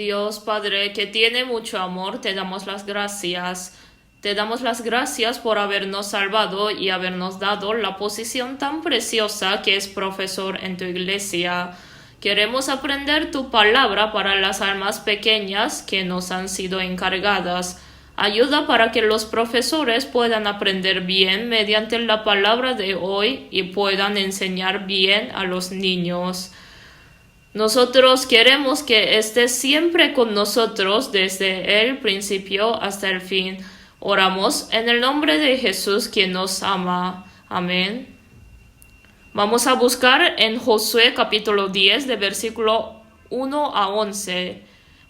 Dios Padre, que tiene mucho amor, te damos las gracias. Te damos las gracias por habernos salvado y habernos dado la posición tan preciosa que es profesor en tu iglesia. Queremos aprender tu palabra para las almas pequeñas que nos han sido encargadas. Ayuda para que los profesores puedan aprender bien mediante la palabra de hoy y puedan enseñar bien a los niños. Nosotros queremos que estés siempre con nosotros desde el principio hasta el fin. Oramos en el nombre de Jesús, quien nos ama. Amén. Vamos a buscar en Josué capítulo 10 de versículo 1 a 11.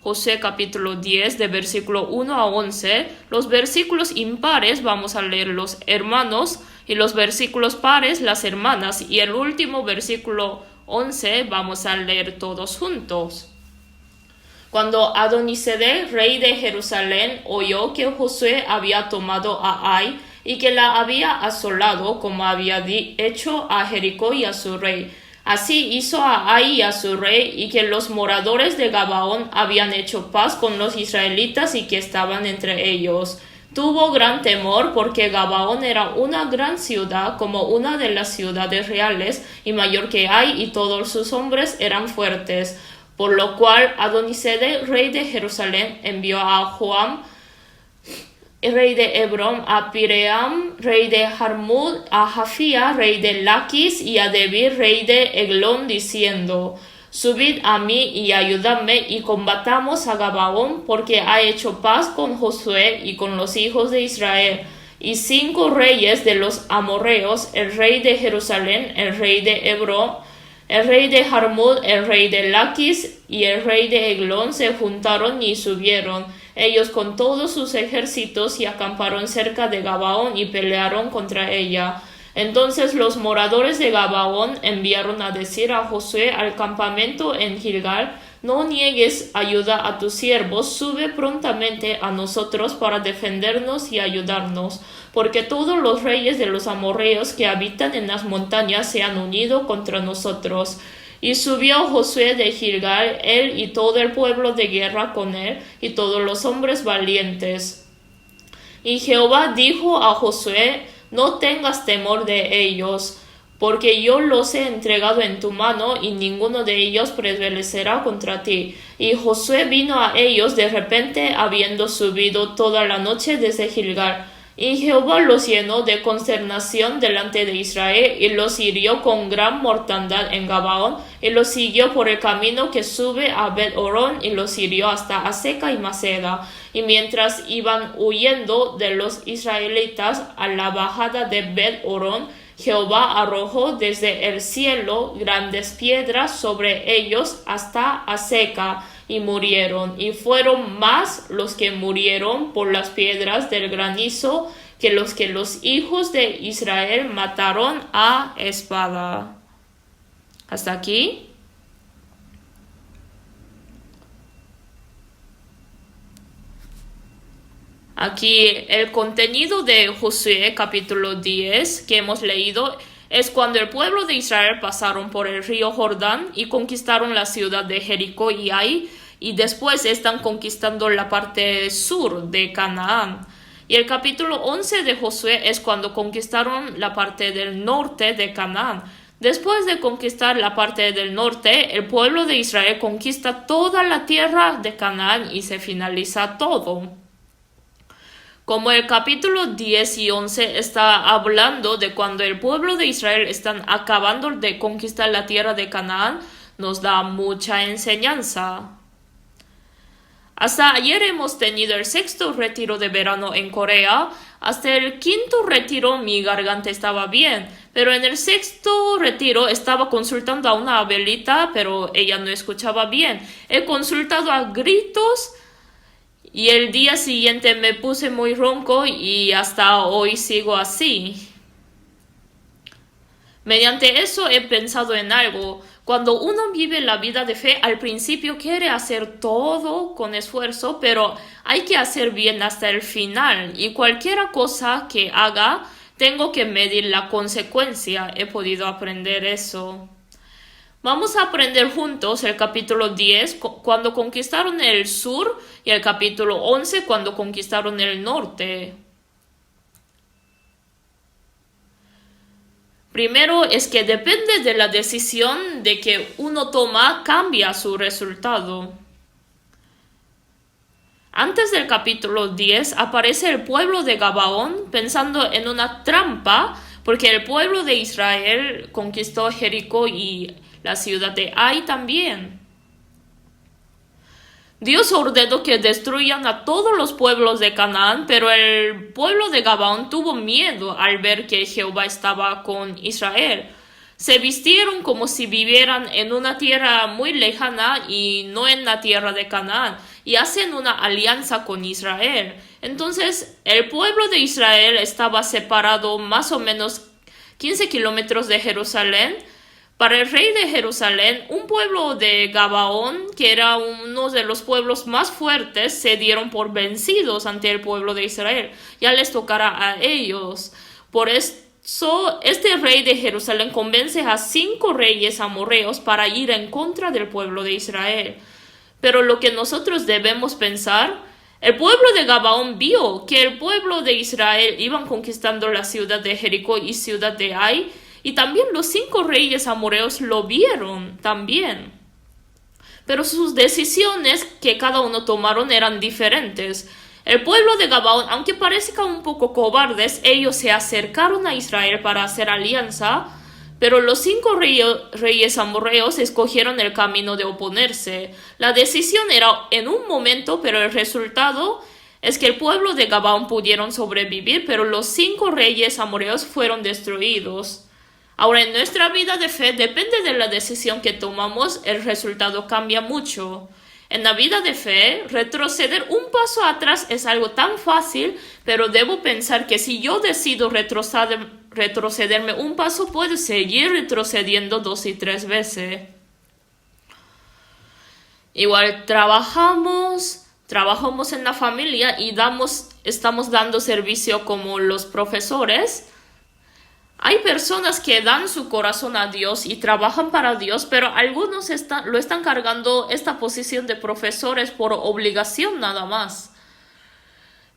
Josué capítulo 10 de versículo 1 a 11. Los versículos impares vamos a leer los hermanos y los versículos pares las hermanas, y el último versículo 11 vamos a leer todos juntos. Cuando Adonisedec, rey de Jerusalén, oyó que Josué había tomado a Ai y que la había asolado como había hecho a Jericó y a su rey, así hizo a Ai y a su rey, y que los moradores de Gabaón habían hecho paz con los israelitas y que estaban entre ellos. Tuvo gran temor porque Gabaón era una gran ciudad, como una de las ciudades reales, y mayor que Ai, y todos sus hombres eran fuertes. Por lo cual Adonisedec, rey de Jerusalén, envió a Joam, rey de Hebrón, a Piream, rey de Jarmut, a Jafía, rey de Laquis, y a Debir, rey de Eglón, diciendo: Subid a mí y ayudadme, y combatamos a Gabaón, porque ha hecho paz con Josué y con los hijos de Israel. Y 5 reyes de los amorreos, el rey de Jerusalén, el rey de Hebrón, el rey de Jarmut, el rey de Laquis y el rey de Eglón se juntaron y subieron, ellos con todos sus ejércitos, y acamparon cerca de Gabaón y pelearon contra ella. Entonces los moradores de Gabaón enviaron a decir a Josué al campamento en Gilgal: No niegues ayuda a tus siervos, sube prontamente a nosotros para defendernos y ayudarnos, porque todos los reyes de los amorreos que habitan en las montañas se han unido contra nosotros. Y subió Josué de Gilgal, él y todo el pueblo de guerra con él, y todos los hombres valientes. Y Jehová dijo a Josué: No tengas temor de ellos, porque yo los he entregado en tu mano, y ninguno de ellos prevalecerá contra ti. Y Josué vino a ellos de repente, habiendo subido toda la noche desde Gilgal. Y Jehová los llenó de consternación delante de Israel, y los hirió con gran mortandad en Gabaón, y los siguió por el camino que sube a Bet-Orón, y los hirió hasta Aseca y Maceda. Y mientras iban huyendo de los israelitas a la bajada de Bet-Orón, Jehová arrojó desde el cielo grandes piedras sobre ellos hasta Aseca, y murieron, y fueron más los que murieron por las piedras del granizo que los hijos de Israel mataron a espada. ¿Hasta aquí? Aquí el contenido de Josué capítulo 10 que hemos leído es cuando el pueblo de Israel pasaron por el río Jordán y conquistaron la ciudad de Jericó y Ai, y después están conquistando la parte sur de Canaán. Y el capítulo 11 de Josué es cuando conquistaron la parte del norte de Canaán. Después de conquistar la parte del norte, el pueblo de Israel conquista toda la tierra de Canaán y se finaliza todo. Como el capítulo 10 y 11 está hablando de cuando el pueblo de Israel están acabando de conquistar la tierra de Canaán, nos da mucha enseñanza. Hasta ayer hemos tenido el 6º retiro de verano en Corea. Hasta el 5º retiro mi garganta estaba bien, pero en el 6º retiro estaba consultando a una abuelita, pero ella no escuchaba bien. He consultado a gritos, y el día siguiente me puse muy ronco, y hasta hoy sigo así. Mediante eso he pensado en algo. Cuando uno vive la vida de fe, al principio quiere hacer todo con esfuerzo, pero hay que hacer bien hasta el final. Y cualquier cosa que haga, tengo que medir la consecuencia. He podido aprender eso. Vamos a aprender juntos el capítulo 10 cuando conquistaron el sur y el capítulo 11 cuando conquistaron el norte. Primero es que depende de la decisión de que uno toma, cambia su resultado. Antes del capítulo 10 aparece el pueblo de Gabaón pensando en una trampa porque el pueblo de Israel conquistó Jericó y la ciudad de Ai también. Dios ordenó que destruyan a todos los pueblos de Canaán, pero el pueblo de Gabaón tuvo miedo al ver que Jehová estaba con Israel. Se vistieron como si vivieran en una tierra muy lejana y no en la tierra de Canaán, y hacen una alianza con Israel. Entonces, el pueblo de Israel estaba separado más o menos 15 kilómetros de Jerusalén. Para el rey de Jerusalén, un pueblo de Gabaón, que era uno de los pueblos más fuertes, se dieron por vencidos ante el pueblo de Israel. Ya les tocará a ellos. Por eso, este rey de Jerusalén convence a 5 reyes amorreos para ir en contra del pueblo de Israel. Pero lo que nosotros debemos pensar, el pueblo de Gabaón vio que el pueblo de Israel iban conquistando la ciudad de Jericó y ciudad de Ai, y también los 5 reyes amorreos lo vieron también. Pero sus decisiones que cada uno tomaron eran diferentes. El pueblo de Gabaón, aunque parezcan un poco cobardes, ellos se acercaron a Israel para hacer alianza, pero los 5 reyes amorreos escogieron el camino de oponerse. La decisión era en un momento, pero el resultado es que el pueblo de Gabaón pudieron sobrevivir, pero los 5 reyes amorreos fueron destruidos. Ahora, en nuestra vida de fe, depende de la decisión que tomamos, el resultado cambia mucho. En la vida de fe, retroceder un paso atrás es algo tan fácil, pero debo pensar que si yo decido retrocederme un paso, puedo seguir retrocediendo 2 y 3 veces. Igual trabajamos en la familia y estamos dando servicio como los profesores. Hay personas que dan su corazón a Dios y trabajan para Dios, pero algunos lo están cargando esta posición de profesores por obligación nada más.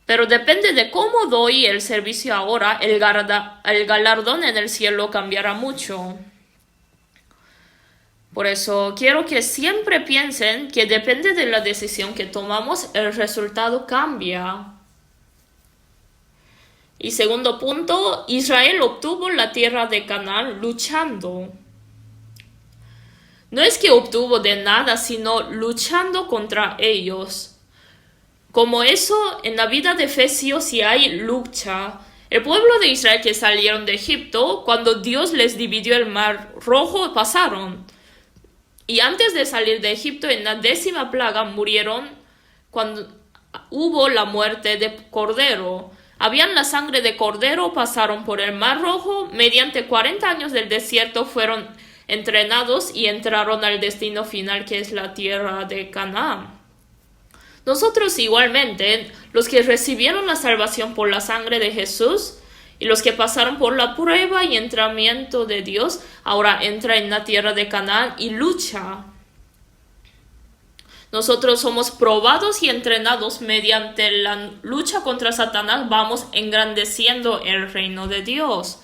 Pero depende de cómo doy el servicio ahora, el galardón en el cielo cambiará mucho. Por eso quiero que siempre piensen que depende de la decisión que tomamos, el resultado cambia. Y segundo punto, Israel obtuvo la tierra de Canaán luchando. No es que obtuvo de nada, sino luchando contra ellos. Como eso, en la vida de fe sí o sí hay lucha. El pueblo de Israel que salieron de Egipto, cuando Dios les dividió el mar rojo, pasaron. Y antes de salir de Egipto, en la 10ª plaga, murieron cuando hubo la muerte de cordero. Habían la sangre de cordero, pasaron por el mar rojo, mediante 40 años del desierto fueron entrenados y entraron al destino final que es la tierra de Canaán. Nosotros igualmente, los que recibieron la salvación por la sangre de Jesús y los que pasaron por la prueba y entrenamiento de Dios, ahora entra en la tierra de Canaán y lucha. Nosotros somos probados y entrenados mediante la lucha contra Satanás, vamos engrandeciendo el reino de Dios.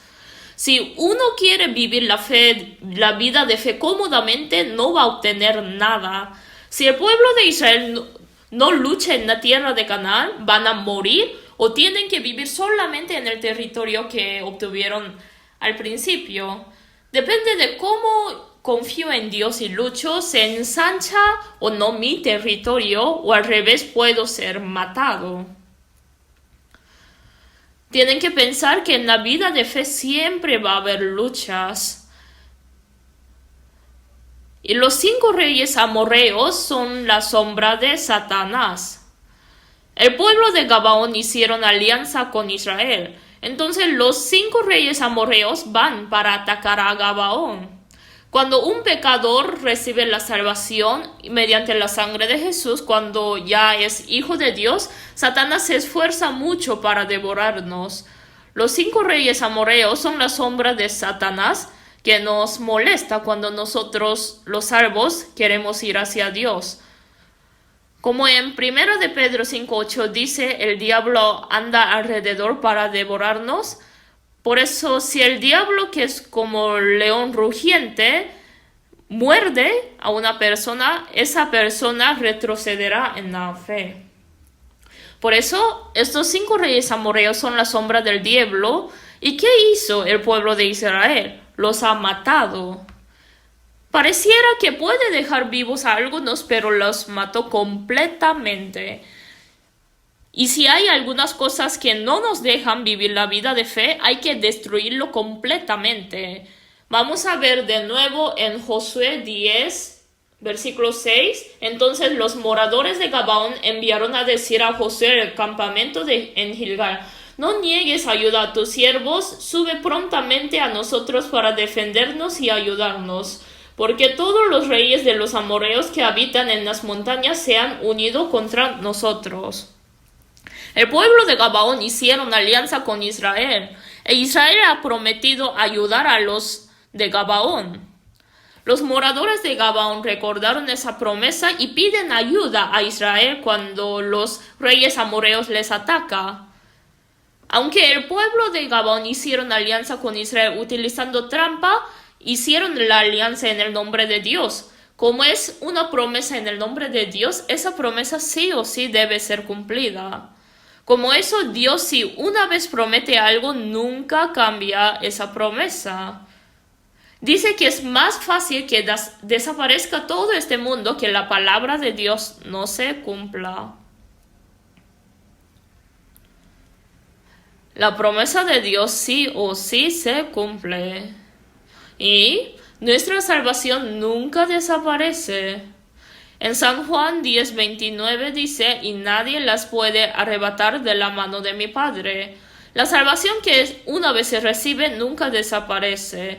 Si uno quiere vivir la vida de fe cómodamente, no va a obtener nada. Si el pueblo de Israel no lucha en la tierra de Canaán, van a morir o tienen que vivir solamente en el territorio que obtuvieron al principio. Depende de cómo confío en Dios y lucho, se ensancha o no mi territorio, o al revés puedo ser matado. Tienen que pensar que en la vida de fe siempre va a haber luchas. Y los 5 reyes amorreos son la sombra de Satanás. El pueblo de Gabaón hicieron alianza con Israel. Entonces los 5 reyes amorreos van para atacar a Gabaón. Cuando un pecador recibe la salvación mediante la sangre de Jesús, cuando ya es hijo de Dios, Satanás se esfuerza mucho para devorarnos. Los 5 reyes amorreos son la sombra de Satanás que nos molesta cuando nosotros, los salvos, queremos ir hacia Dios. Como en 1 de Pedro 5:8 dice, el diablo anda alrededor para devorarnos. Por eso, si el diablo, que es como león rugiente, muerde a una persona, esa persona retrocederá en la fe. Por eso, estos 5 reyes amorreos son la sombra del diablo. ¿Y qué hizo el pueblo de Israel? Los ha matado. Pareciera que puede dejar vivos a algunos, pero los mató completamente. Y si hay algunas cosas que no nos dejan vivir la vida de fe, hay que destruirlo completamente. Vamos a ver de nuevo en Josué 10, versículo 6. Entonces los moradores de Gabaón enviaron a decir a Josué el campamento en Gilgal: no niegues ayuda a tus siervos, sube prontamente a nosotros para defendernos y ayudarnos, porque todos los reyes de los amorreos que habitan en las montañas se han unido contra nosotros. El pueblo de Gabaón hicieron alianza con Israel, e Israel ha prometido ayudar a los de Gabaón. Los moradores de Gabaón recordaron esa promesa y piden ayuda a Israel cuando los reyes amorreos les atacan. Aunque el pueblo de Gabaón hicieron alianza con Israel utilizando trampa, hicieron la alianza en el nombre de Dios. Como es una promesa en el nombre de Dios, esa promesa sí o sí debe ser cumplida. Como eso, Dios, si una vez promete algo, nunca cambia esa promesa. Dice que es más fácil que desaparezca todo este mundo que la palabra de Dios no se cumpla. La promesa de Dios sí o sí se cumple. Y nuestra salvación nunca desaparece. En San Juan 10:29 dice, y nadie las puede arrebatar de la mano de mi Padre. La salvación que una vez se recibe nunca desaparece.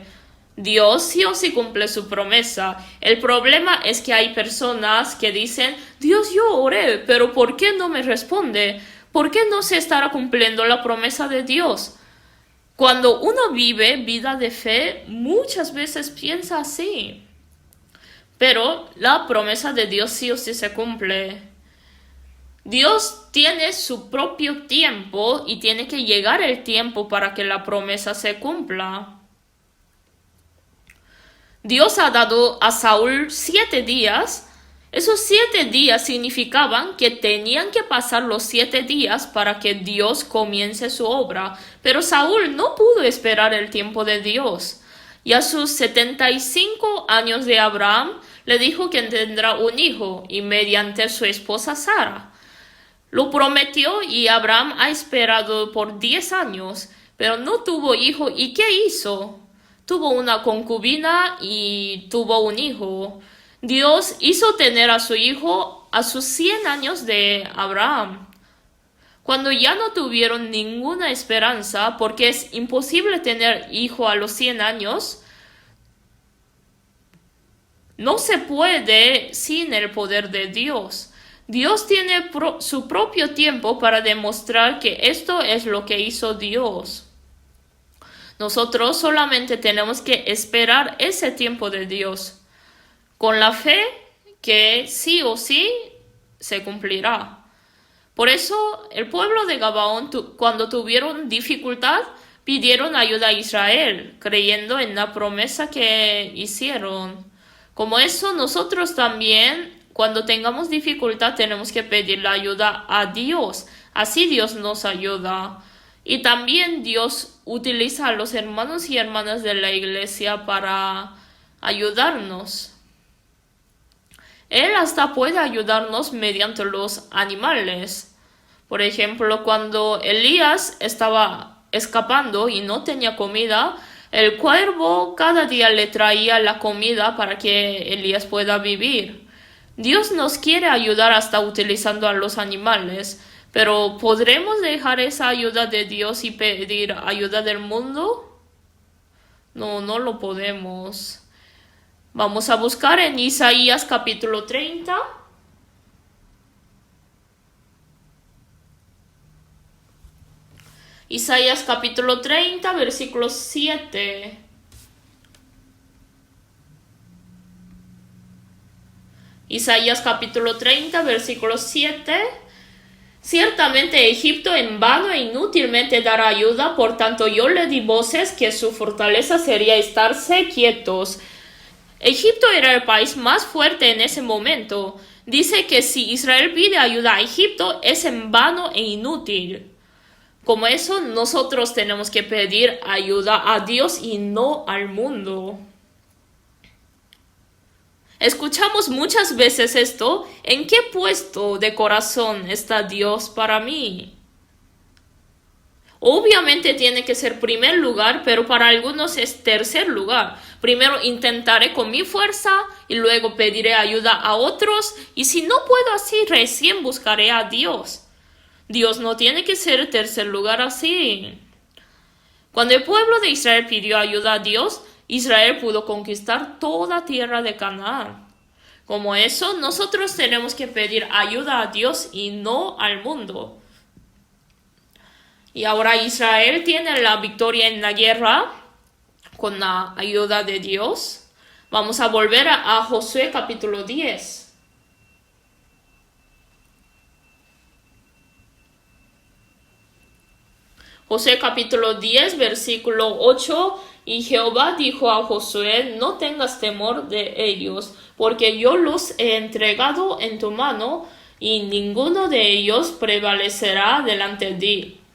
Dios sí o sí cumple su promesa. El problema es que hay personas que dicen, Dios, yo oré, pero ¿por qué no me responde? ¿Por qué no se estará cumpliendo la promesa de Dios? Cuando uno vive vida de fe, muchas veces piensa así. Pero la promesa de Dios sí o sí se cumple. Dios tiene su propio tiempo y tiene que llegar el tiempo para que la promesa se cumpla. Dios ha dado a Saúl 7 días. Esos 7 días significaban que tenían que pasar los 7 días para que Dios comience su obra. Pero Saúl no pudo esperar el tiempo de Dios. Y a sus 75 años de Abraham, le dijo que tendrá un hijo, y mediante su esposa Sara. Lo prometió y Abraham ha esperado por 10 años, pero no tuvo hijo. ¿Y qué hizo? Tuvo una concubina y tuvo un hijo. Dios hizo tener a su hijo a sus 100 años de Abraham. Cuando ya no tuvieron ninguna esperanza, porque es imposible tener hijo a los 100 años, no se puede sin el poder de Dios. Dios tiene su propio tiempo para demostrar que esto es lo que hizo Dios. Nosotros solamente tenemos que esperar ese tiempo de Dios, con la fe que sí o sí se cumplirá. Por eso el pueblo de Gabaón, cuando tuvieron dificultad, pidieron ayuda a Israel, creyendo en la promesa que hicieron. Como eso, nosotros también, cuando tengamos dificultad, tenemos que pedir la ayuda a Dios. Así Dios nos ayuda. Y también Dios utiliza a los hermanos y hermanas de la iglesia para ayudarnos. Él hasta puede ayudarnos mediante los animales. Por ejemplo, cuando Elías estaba escapando y no tenía comida, el cuervo cada día le traía la comida para que Elías pueda vivir. Dios nos quiere ayudar hasta utilizando a los animales, pero ¿podremos dejar esa ayuda de Dios y pedir ayuda del mundo? No, no lo podemos. Vamos a buscar en Isaías capítulo 30. Isaías capítulo 30, versículo 7. Isaías capítulo 30, versículo 7. Ciertamente Egipto en vano e inútilmente dará ayuda, por tanto yo le di voces que su fortaleza sería estarse quietos. Egipto era el país más fuerte en ese momento. Dice que si Israel pide ayuda a Egipto es en vano e inútil. Como eso, nosotros tenemos que pedir ayuda a Dios y no al mundo. Escuchamos muchas veces esto: ¿en qué puesto de corazón está Dios para mí? Obviamente tiene que ser primer lugar, pero para algunos es tercer lugar. Primero intentaré con mi fuerza y luego pediré ayuda a otros, y si no puedo así, recién buscaré a Dios. Dios no tiene que ser tercer lugar así. Cuando el pueblo de Israel pidió ayuda a Dios, Israel pudo conquistar toda tierra de Canaán. Como eso, nosotros tenemos que pedir ayuda a Dios y no al mundo. Y ahora Israel tiene la victoria en la guerra con la ayuda de Dios. Vamos a volver a Josué capítulo 10. Josué capítulo 10, versículo 8. Y Jehová dijo a Josué: no tengas temor de ellos, porque yo los he entregado en tu mano, y ninguno de ellos prevalecerá delante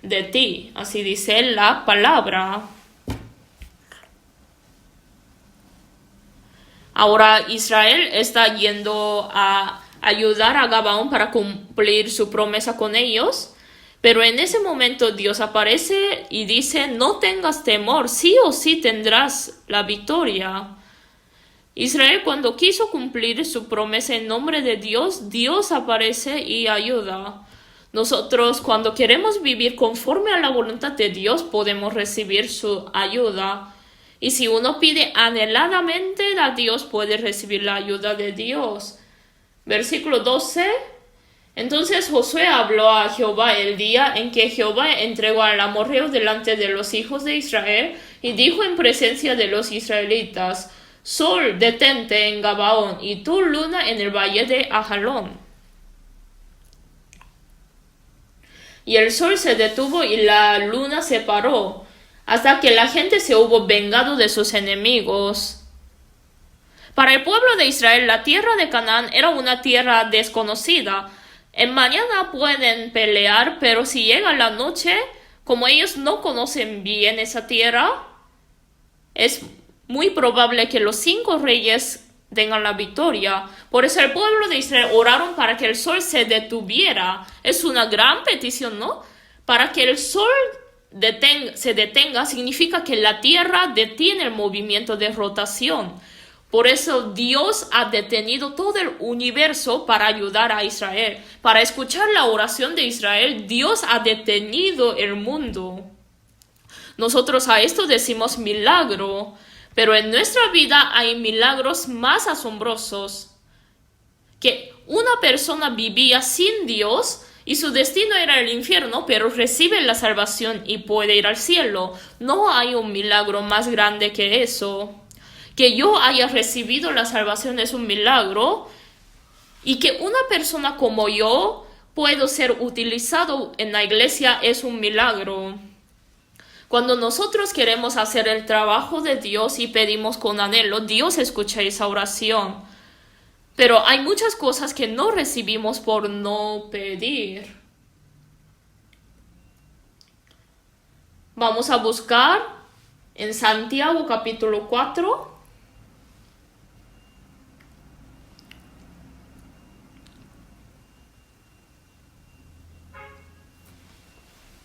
de ti. Así dice la palabra. Ahora Israel está yendo a ayudar a Gabaón para cumplir su promesa con ellos. Pero en ese momento Dios aparece y dice: no tengas temor, sí o sí tendrás la victoria. Israel, cuando quiso cumplir su promesa en nombre de Dios, Dios aparece y ayuda. Nosotros, cuando queremos vivir conforme a la voluntad de Dios, podemos recibir su ayuda. Y si uno pide anheladamente a Dios, puede recibir la ayuda de Dios. Versículo 12. Entonces Josué habló a Jehová el día en que Jehová entregó al amorreo delante de los hijos de Israel, y dijo en presencia de los israelitas: Sol, detente en Gabaón, y tú, luna, en el valle de Ajalón. Y el sol se detuvo y la luna se paró, hasta que la gente se hubo vengado de sus enemigos. Para el pueblo de Israel, la tierra de Canaán era una tierra desconocida. En mañana pueden pelear, pero si llega la noche, como ellos no conocen bien esa tierra, es muy probable que los 5 reyes tengan la victoria. Por eso el pueblo de Israel oraron para que el sol se detuviera. Es una gran petición, ¿no? Para que el sol se detenga significa que la tierra detiene el movimiento de rotación. Por eso Dios ha detenido todo el universo para ayudar a Israel. Para escuchar la oración de Israel, Dios ha detenido el mundo. Nosotros a esto decimos milagro, pero en nuestra vida hay milagros más asombrosos. Que una persona vivía sin Dios y su destino era el infierno, pero recibe la salvación y puede ir al cielo. No hay un milagro más grande que eso. Que yo haya recibido la salvación es un milagro, y que una persona como yo puedo ser utilizado en la iglesia es un milagro. Cuando nosotros queremos hacer el trabajo de Dios y pedimos con anhelo, Dios escucha esa oración. Pero hay muchas cosas que no recibimos por no pedir. Vamos a buscar en Santiago capítulo 4.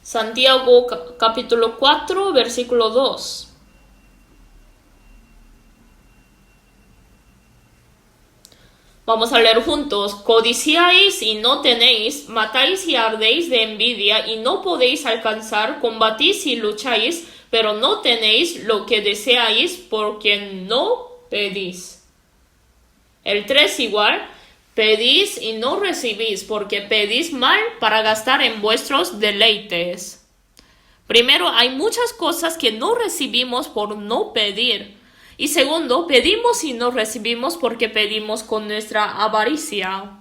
Santiago capítulo 4, versículo 2. Vamos a leer juntos. Codiciáis y no tenéis, matáis y ardéis de envidia y no podéis alcanzar, combatís y lucháis, pero no tenéis lo que deseáis porque no pedís. El 3 igual. Pedís y no recibís, porque pedís mal para gastar en vuestros deleites. Primero, hay muchas cosas que no recibimos por no pedir. Y segundo, pedimos y no recibimos porque pedimos con nuestra avaricia.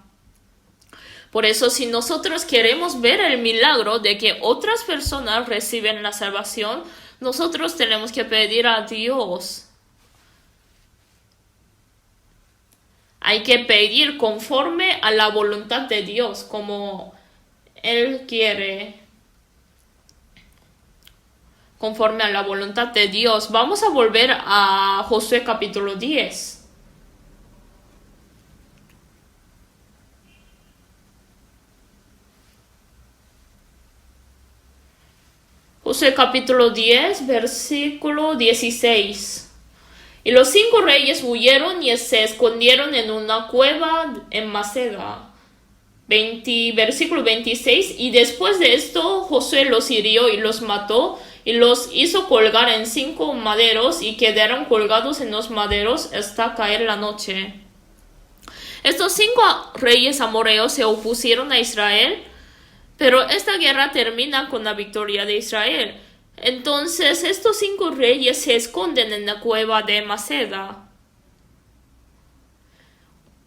Por eso, si nosotros queremos ver el milagro de que otras personas reciben la salvación, nosotros tenemos que pedir a Dios. Hay que pedir conforme a la voluntad de Dios, como Él quiere. Conforme a la voluntad de Dios. Vamos a volver a Josué capítulo 10. Josué capítulo 10, versículo 16. Y los 5 reyes huyeron y se escondieron en una cueva en Maceda. Versículo 26. Y después de esto Josué los hirió y los mató y los hizo colgar en 5 maderos y quedaron colgados en los maderos hasta caer la noche. Estos 5 reyes amorreos se opusieron a Israel, pero esta guerra termina con la victoria de Israel. Entonces estos 5 reyes se esconden en la cueva de Maceda.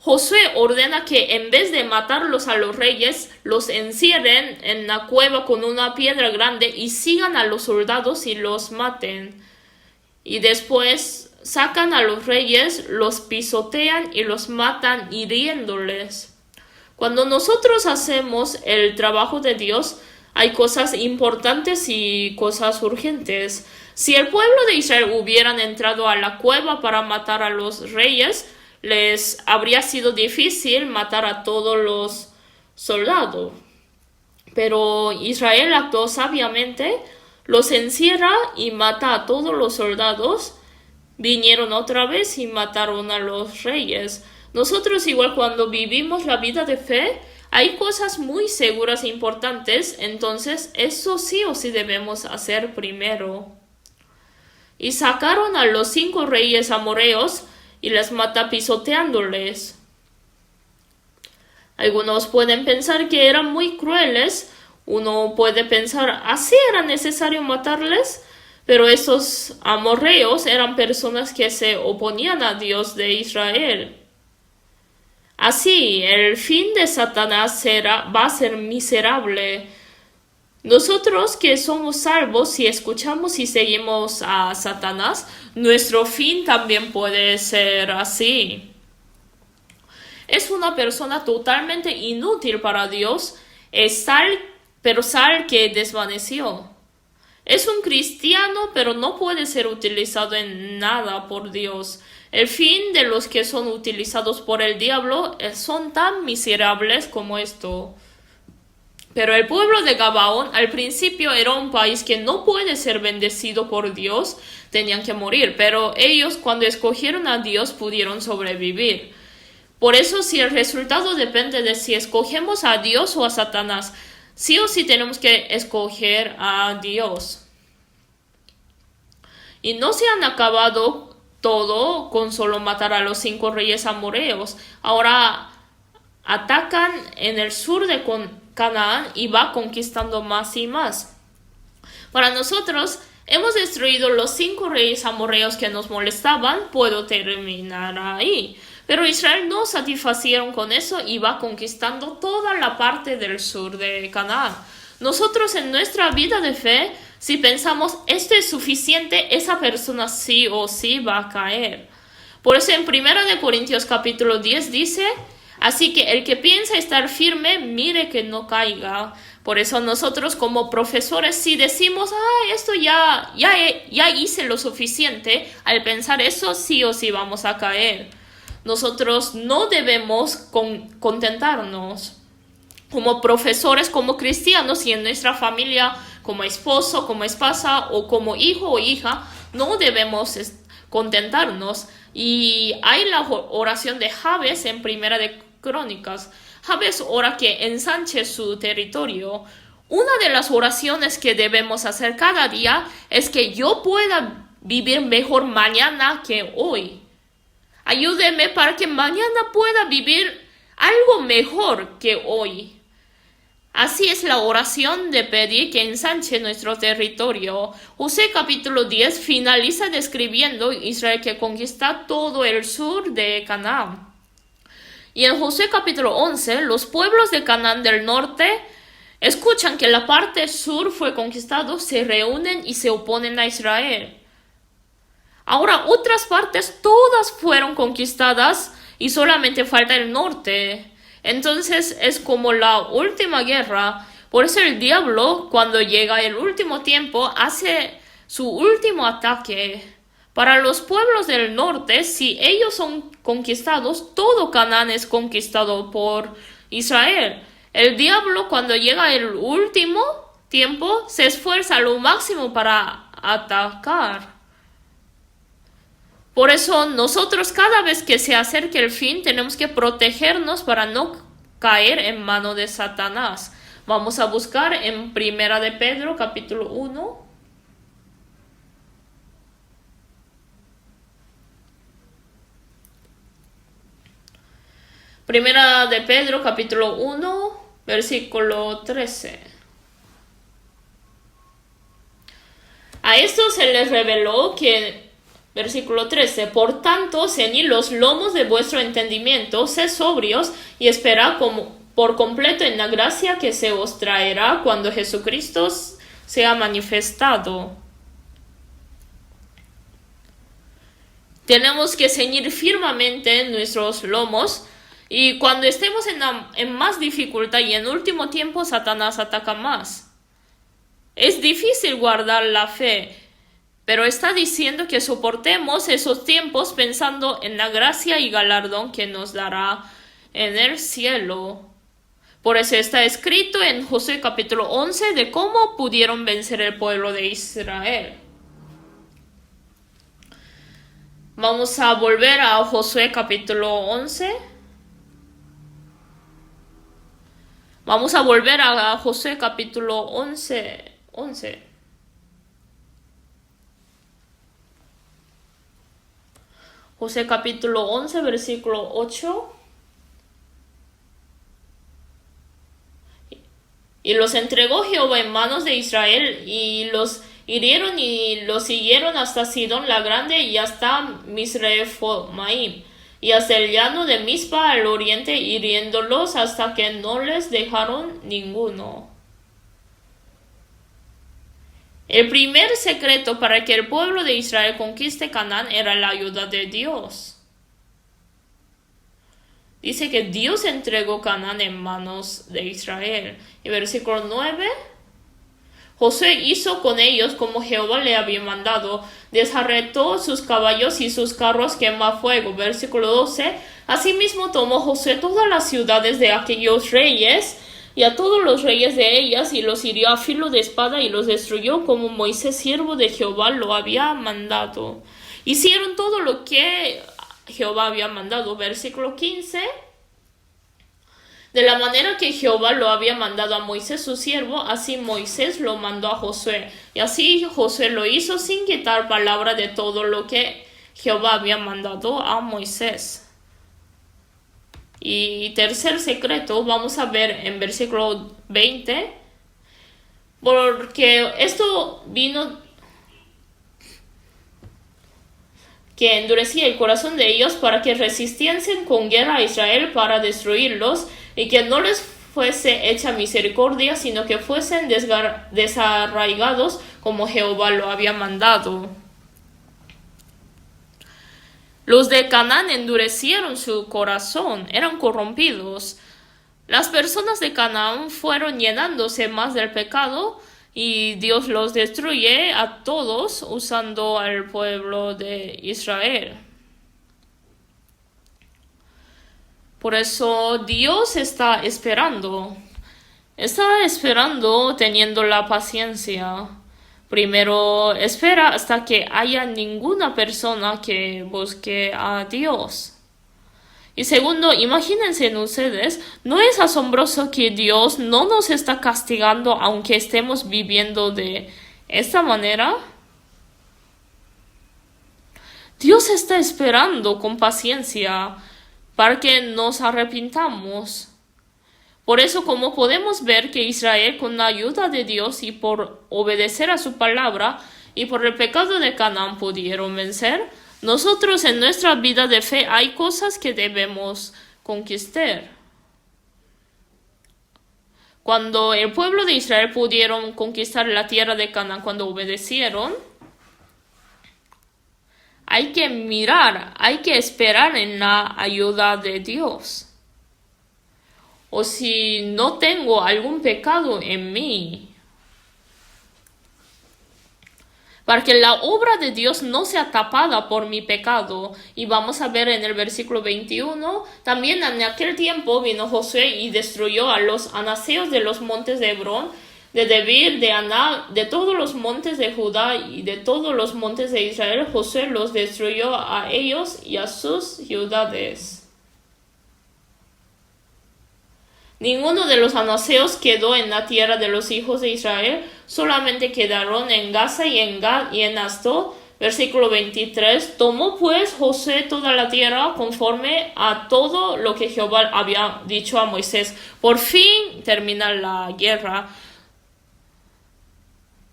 Josué ordena que en vez de matarlos a los reyes, los encierren en la cueva con una piedra grande y sigan a los soldados y los maten. Y después sacan a los reyes, los pisotean y los matan hiriéndoles. Cuando nosotros hacemos el trabajo de Dios, hay cosas importantes y cosas urgentes. Si el pueblo de Israel hubieran entrado a la cueva para matar a los reyes, les habría sido difícil matar a todos los soldados. Pero Israel actuó sabiamente, los encierra y mata a todos los soldados. Vinieron otra vez y mataron a los reyes. Nosotros igual cuando vivimos la vida de fe, hay cosas muy seguras e importantes, entonces eso sí o sí debemos hacer primero. Y sacaron a los 5 reyes amorreos y les mata pisoteándoles. Algunos pueden pensar que eran muy crueles, uno puede pensar, ¿así era necesario matarles? Pero esos amorreos eran personas que se oponían a Dios de Israel. Así, el fin de Satanás va a ser miserable. Nosotros que somos salvos, si escuchamos y seguimos a Satanás, nuestro fin también puede ser así. Es una persona totalmente inútil para Dios, pero sal que desvaneció. Es un cristiano, pero no puede ser utilizado en nada por Dios. El fin de los que son utilizados por el diablo son tan miserables como esto. Pero el pueblo de Gabaón al principio era un país que no puede ser bendecido por Dios, tenían que morir, pero ellos cuando escogieron a Dios pudieron sobrevivir. Por eso si el resultado depende de si escogemos a Dios o a Satanás, sí o sí tenemos que escoger a Dios. Y no se han acabado todo con solo matar a los 5 reyes amorreos. Ahora atacan en el sur de Canaán y va conquistando más y más. Para nosotros, hemos destruido los 5 reyes amorreos que nos molestaban, puedo terminar ahí. Pero Israel no satisfacieron con eso y va conquistando toda la parte del sur de Canaán. Nosotros en nuestra vida de fe, si pensamos esto es suficiente, esa persona sí o sí va a caer. Por eso en 1 Corintios capítulo 10 dice, así que el que piensa estar firme, mire que no caiga. Por eso nosotros como profesores, si decimos, esto ya hice lo suficiente, al pensar eso sí o sí vamos a caer. Nosotros no debemos contentarnos. Como profesores, como cristianos y en nuestra familia, como esposo, como esposa o como hijo o hija, no debemos contentarnos. Y hay la oración de Jabes en Primera de Crónicas. Jabes ora que ensanche su territorio. Una de las oraciones que debemos hacer cada día es que yo pueda vivir mejor mañana que hoy. Ayúdeme para que mañana pueda vivir algo mejor que hoy. Así es la oración de pedir que ensanche nuestro territorio. Josué capítulo 10 finaliza describiendo Israel que conquista todo el sur de Canaán. Y en Josué capítulo 11, los pueblos de Canaán del norte escuchan que la parte sur fue conquistado, se reúnen y se oponen a Israel. Ahora otras partes todas fueron conquistadas y solamente falta el norte. Entonces es como la última guerra. Por eso el diablo, cuando llega el último tiempo, hace su último ataque. Para los pueblos del norte, si ellos son conquistados, todo Canaán es conquistado por Israel. El diablo, cuando llega el último tiempo, se esfuerza a lo máximo para atacar. Por eso nosotros cada vez que se acerque el fin tenemos que protegernos para no caer en mano de Satanás. Vamos a buscar en Primera de Pedro capítulo 1. Primera de Pedro capítulo 1 versículo 13. A esto se les reveló que versículo 13. Por tanto, ceñid los lomos de vuestro entendimiento, sed sobrios y esperad por completo en la gracia que se os traerá cuando Jesucristo sea manifestado. Tenemos que ceñir firmemente nuestros lomos y cuando estemos en más dificultad y en último tiempo Satanás ataca más. Es difícil guardar la fe. Pero está diciendo que soportemos esos tiempos pensando en la gracia y galardón que nos dará en el cielo. Por eso está escrito en Josué capítulo 11 de cómo pudieron vencer el pueblo de Israel. Vamos a volver a Josué capítulo 11. Vamos a volver a Josué capítulo 11. Josué capítulo 11, versículo 8. Y los entregó Jehová en manos de Israel, y los hirieron y los siguieron hasta Sidón la Grande y hasta Misrefomaim, y hasta el llano de Mizpa al oriente, hiriéndolos hasta que no les dejaron ninguno. El primer secreto para que el pueblo de Israel conquiste Canaán era la ayuda de Dios. Dice que Dios entregó Canaán en manos de Israel. Y versículo 9. Josué hizo con ellos como Jehová le había mandado. Desarretó sus caballos y sus carros quema fuego. Versículo 12. Asimismo tomó Josué todas las ciudades de aquellos reyes y a todos los reyes de ellas, y los hirió a filo de espada y los destruyó como Moisés siervo de Jehová lo había mandado. Hicieron todo lo que Jehová había mandado. Versículo 15. De la manera que Jehová lo había mandado a Moisés su siervo, así Moisés lo mandó a Josué. Y así Josué lo hizo sin quitar palabra de todo lo que Jehová había mandado a Moisés. Y tercer secreto, vamos a ver en versículo 20, porque esto vino que endurecía el corazón de ellos para que resistiesen con guerra a Israel para destruirlos, y que no les fuese hecha misericordia, sino que fuesen desarraigados como Jehová lo había mandado. Los de Canaán endurecieron su corazón, eran corrompidos. Las personas de Canaán fueron llenándose más del pecado y Dios los destruye a todos usando al pueblo de Israel. Por eso Dios está esperando teniendo la paciencia. Primero espera hasta que haya ninguna persona que busque a Dios. Y segundo, imagínense ustedes, ¿no es asombroso que Dios no nos está castigando aunque estemos viviendo de esta manera? Dios está esperando con paciencia para que nos arrepintamos. Por eso, como podemos ver que Israel, con la ayuda de Dios y por obedecer a su palabra y por el pecado de Canaán, pudieron vencer, nosotros en nuestra vida de fe hay cosas que debemos conquistar. Cuando el pueblo de Israel pudieron conquistar la tierra de Canaán cuando obedecieron, hay que mirar, hay que esperar en la ayuda de Dios. O si no tengo algún pecado en mí, para que la obra de Dios no sea tapada por mi pecado. Y vamos a ver en el versículo 21, también en aquel tiempo vino Josué y destruyó a los anaseos de los montes de Hebrón, de Debir, de Aná, de todos los montes de Judá y de todos los montes de Israel. Josué los destruyó a ellos y a sus ciudades. Ninguno de los anaseos quedó en la tierra de los hijos de Israel, solamente quedaron en Gaza y en Gad y en Asdod. Versículo 23, tomó pues Josué toda la tierra conforme a todo lo que Jehová había dicho a Moisés. Por fin termina la guerra.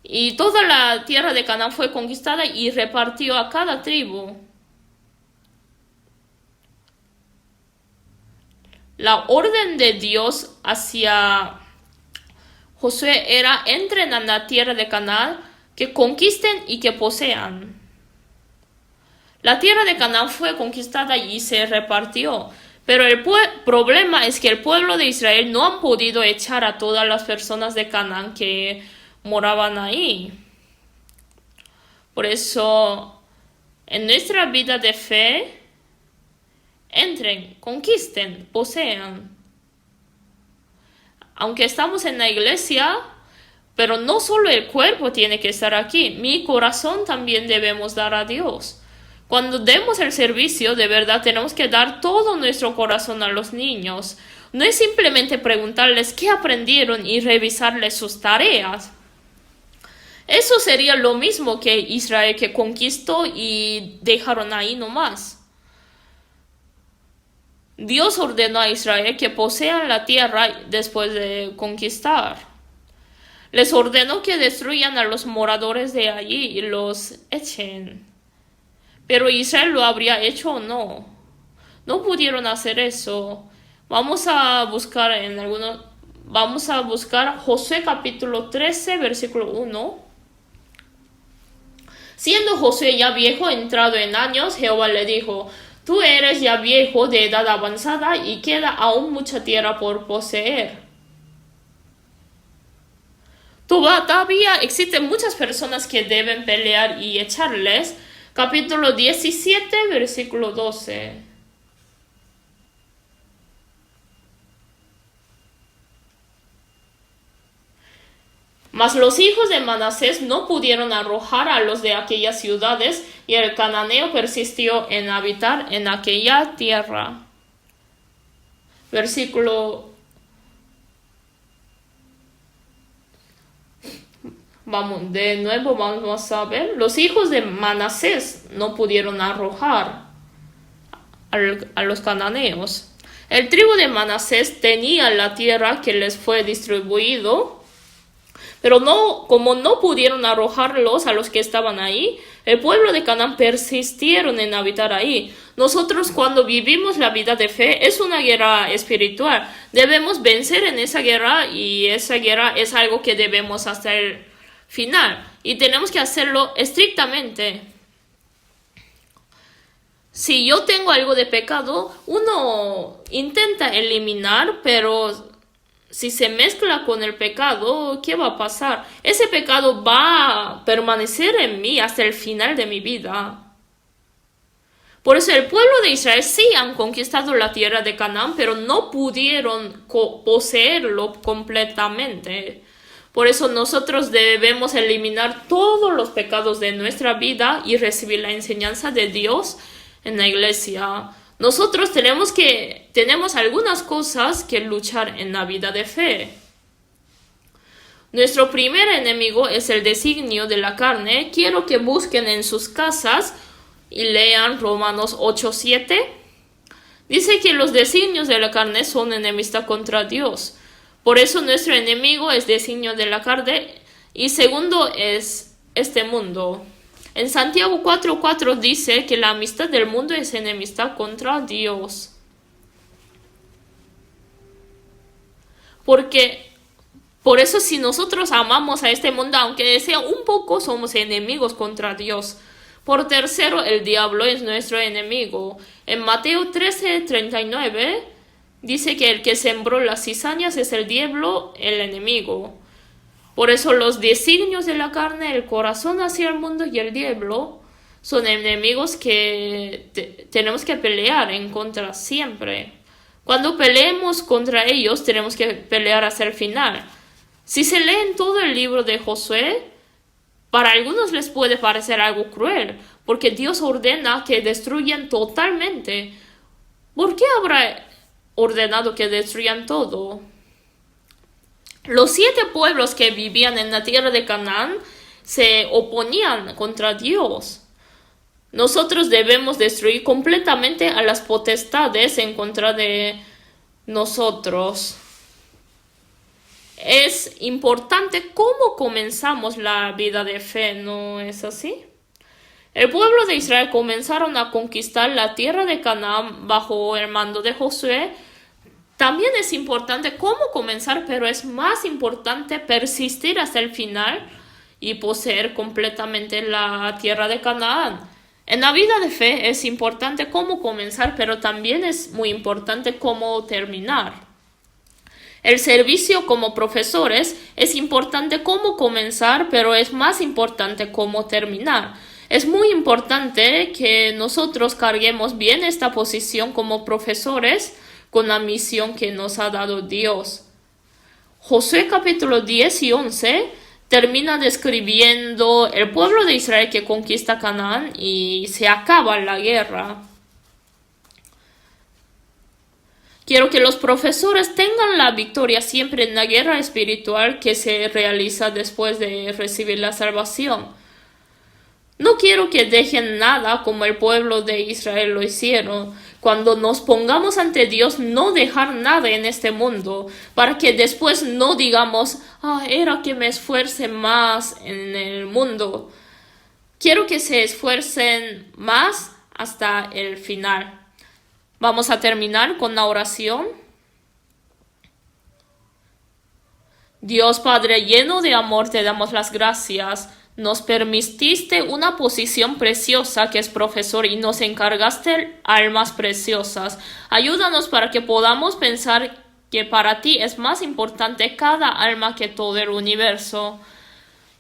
Y toda la tierra de Canaán fue conquistada y repartió a cada tribu. La orden de Dios hacia Josué era: entren en la tierra de Canaán, que conquisten y que posean. La tierra de Canaán fue conquistada y se repartió, pero el problema es que el pueblo de Israel no han podido echar a todas las personas de Canaán que moraban ahí. Por eso, en nuestra vida de fe, entren, conquisten, posean. Aunque estamos en la iglesia, pero no solo el cuerpo tiene que estar aquí, mi corazón también debemos dar a Dios. Cuando demos el servicio, de verdad tenemos que dar todo nuestro corazón a los niños. No es simplemente preguntarles qué aprendieron y revisarles sus tareas. Eso sería lo mismo que Israel, que conquistó y dejaron ahí nomás. Dios ordenó a Israel que posean la tierra después de conquistar. Les ordenó que destruyan a los moradores de allí y los echen. Pero Israel lo habría hecho o no. No pudieron hacer eso. Vamos a buscar Josué capítulo 13, versículo 1. Siendo Josué ya viejo, entrado en años, Jehová le dijo: tú eres ya viejo, de edad avanzada, y queda aún mucha tierra por poseer. Todavía existen muchas personas que deben pelear y echarles. Capítulo 17, versículo 12. Mas los hijos de Manasés no pudieron arrojar a los de aquellas ciudades, y el cananeo persistió en habitar en aquella tierra. Versículo. De nuevo vamos a ver. Los hijos de Manasés no pudieron arrojar a los cananeos. El tribu de Manasés tenía la tierra que les fue distribuido, pero como no pudieron arrojarlos a los que estaban ahí, el pueblo de Canaán persistieron en habitar ahí. Nosotros, cuando vivimos la vida de fe, es una guerra espiritual. Debemos vencer en esa guerra, y esa guerra es algo que debemos hasta el final. Y tenemos que hacerlo estrictamente. Si yo tengo algo de pecado, uno intenta eliminar, pero si se mezcla con el pecado, ¿qué va a pasar? Ese pecado va a permanecer en mí hasta el final de mi vida. Por eso el pueblo de Israel sí han conquistado la tierra de Canaán, pero no pudieron poseerlo completamente. Por eso nosotros debemos eliminar todos los pecados de nuestra vida y recibir la enseñanza de Dios en la iglesia. Nosotros tenemos algunas cosas que luchar en la vida de fe. Nuestro primer enemigo es el designio de la carne. Quiero que busquen en sus casas y lean Romanos 8:7. Dice que los designios de la carne son enemistad contra Dios. Por eso nuestro enemigo es designio de la carne y segundo es este mundo. En Santiago 4:4 dice que la amistad del mundo es enemistad contra Dios. Porque por eso si nosotros amamos a este mundo, aunque sea un poco, somos enemigos contra Dios. Por tercero, el diablo es nuestro enemigo. En Mateo 13:39 dice que el que sembró las cizañas es el diablo, el enemigo. Por eso los designios de la carne, el corazón hacia el mundo y el diablo son enemigos que tenemos que pelear en contra siempre. Cuando peleemos contra ellos, tenemos que pelear hasta el final. Si se leen todo el libro de Josué, para algunos les puede parecer algo cruel, porque Dios ordena que destruyan totalmente. ¿Por qué habrá ordenado que destruyan todo? Los 7 pueblos que vivían en la tierra de Canaán se oponían contra Dios. Nosotros debemos destruir completamente a las potestades en contra de nosotros. Es importante cómo comenzamos la vida de fe, ¿no es así? El pueblo de Israel comenzaron a conquistar la tierra de Canaán bajo el mando de Josué. También es importante cómo comenzar, pero es más importante persistir hasta el final y poseer completamente la tierra de Canaán. En la vida de fe es importante cómo comenzar, pero también es muy importante cómo terminar. El servicio como profesores es importante cómo comenzar, pero es más importante cómo terminar. Es muy importante que nosotros carguemos bien esta posición como profesores con la misión que nos ha dado Dios. Josué capítulo 10 y 11 termina describiendo el pueblo de Israel que conquista Canaán y se acaba la guerra. Quiero que los profesores tengan la victoria siempre en la guerra espiritual que se realiza después de recibir la salvación. No quiero que dejen nada como el pueblo de Israel lo hicieron. Cuando nos pongamos ante Dios, no dejar nada en este mundo, para que después no digamos, era que me esfuerce más en el mundo. Quiero que se esfuercen más hasta el final. Vamos a terminar con la oración. Dios Padre lleno de amor, te damos las gracias. Nos permitiste una posición preciosa que es profesor y nos encargaste almas preciosas. Ayúdanos para que podamos pensar que para ti es más importante cada alma que todo el universo.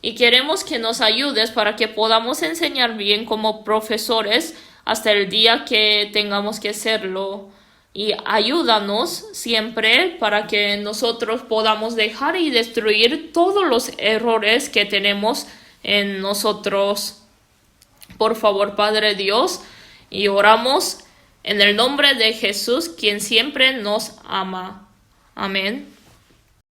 Y queremos que nos ayudes para que podamos enseñar bien como profesores hasta el día que tengamos que hacerlo. Y ayúdanos siempre para que nosotros podamos dejar y destruir todos los errores que tenemos en nosotros. Por favor, Padre Dios, y oramos en el nombre de Jesús, quien siempre nos ama. Amén.